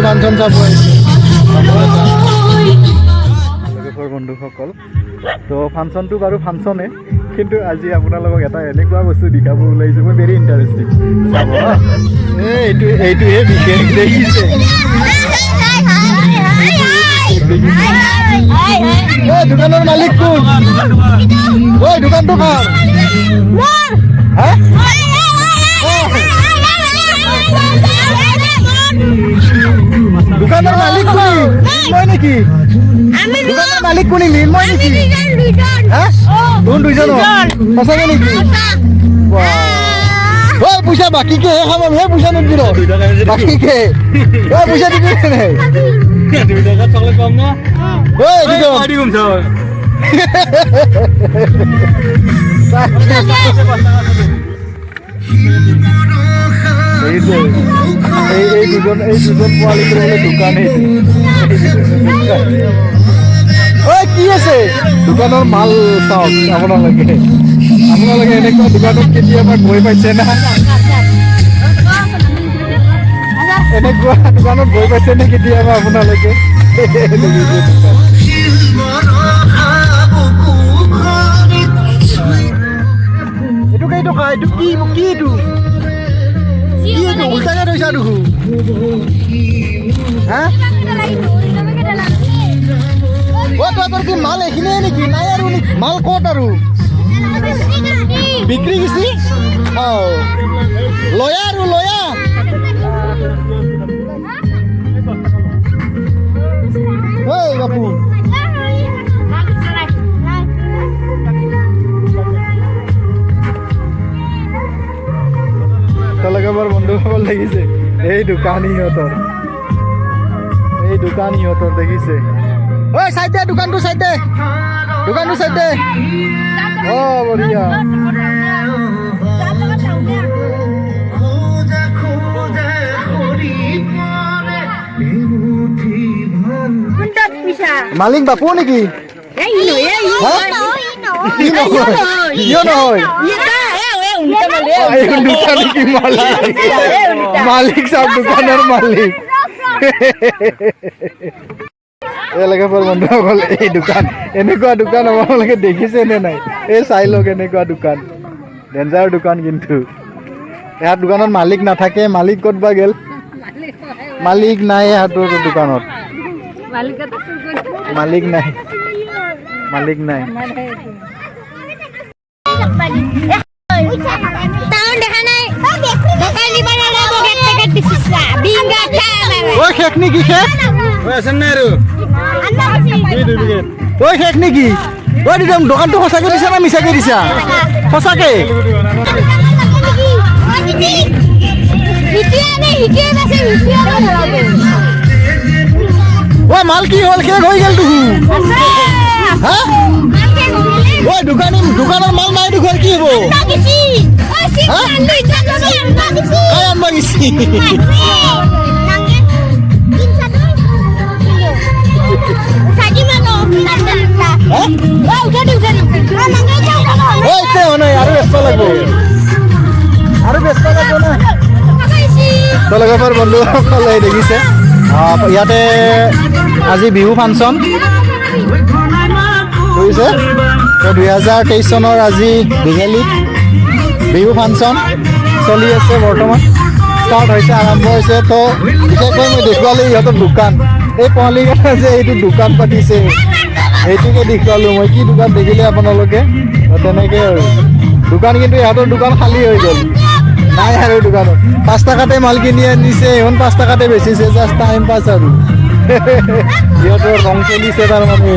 Function চাব আহিছে বন্ধুসকল। তো ফাংচনটো বাৰু ফাংচনে, কিন্তু আজি আপোনালোকক এটা এনেকুৱা বস্তু দেখাব ওলাইছোঁ মই, ভেৰি ইণ্টাৰেষ্টিং চাব। এইটোহে বিশেষ দেখিছে। দোকানৰ মালিক কোন? ঐ দোকানটো কাৰ? দোকানৰ মালিক কোন? মই নেকি? দোকানৰ মালিক কোন? মই নেকি? কোন দুইজন? সঁচাকে নেকি? ঐ পইচা বাকীকে হে খাব, হে পইচা নিদিব বাকীকে। ঐ পইচা দিবি নে? এই দুজন পোৱালিটোৰ বোলে দোকানে। ঐ কি আছে? দোকানৰ মাল চাওক আপোনালোকে এনেকুৱা দোকানত কেতিয়াবা গৈ পাইছে না? এনেকুৱা দোকানত গৈ পাইছে নে কেতিয়াবা আপোনালোকে? এইটো কেইটকা? এইটো কি এইটো? উল্টাকে থৈছা দেখো। হা তোৰ কি মাল এইখিনিয়ে নেকি? নাই আৰু মাল ক'ত আৰু বিক্ৰী গেছি? লয়া আৰু লয়া। ঐ বাপু তেওঁলোকে বৰ বন্ধুসকল দেখিছে, এই দোকান সিহঁতৰ দেখিছে। ঐ চাইড দে দোকানটো, চাইড দে দোকানটো, চাইড দে। বঢ়িয়া। মালিক বাপু নেকি? কিয় নহয়? মালিক চাওক, দোকানৰ মালিক। এলাকা পৰ বন্ধুসকল, এই দোকান এনেকুৱা দোকান আপোনালোকে দেখিছে নে নাই? এই চাই লওক, এনেকুৱা দোকান ডেঞ্জাৰ দোকান। কিন্তু ইয়াৰ দোকানত মালিক নাথাকে। মালিক ক'ত বা গেল? মালিক নাই ইয়াৰ দোকানত, মালিক নাই। শেষ নেকি? শেষ নেকি? দোকানটো সঁচাকে দিছা না মিছাকে দিছা? সঁচাকে? মাল কি হ'ল? শেষ হৈ গেল দেখো। দোকানৰ মাল নাই দেখো, কি হব? আনবা গেছি। আৰু ব্যস্ত লাগব না। বন্ধুসকলে দেখিছে, ইয়াতে আজি বিহু ফাংচন কৰিছে। 2023 চনৰ আজি বিঘেলিত বিহু ফাংচন চলি আছে বৰ্তমান, ষ্টাৰ্ট হৈছে, আৰম্ভ হৈছে। তো বিশেষকৈ মই দেখুৱালোঁ ইহঁতৰ দোকান, এই পহলিকেইটা যে এইটো দোকান পাতিছে সেইটোকে দেখুৱালোঁ মই। কি দোকান দেখিলে আপোনালোকে? তেনেকৈ আৰু দোকান, কিন্তু ইহঁতৰ দোকান খালী হৈ গ'ল, নাই আৰু দোকানত। 5 টকাতে মাল কিনি আনিছে, ইহঁত 5 টকাতে বেচিছে, জাষ্ট টাইম পাছ আৰু। সিহঁতৰ ৰং চলিছে তাৰমানে।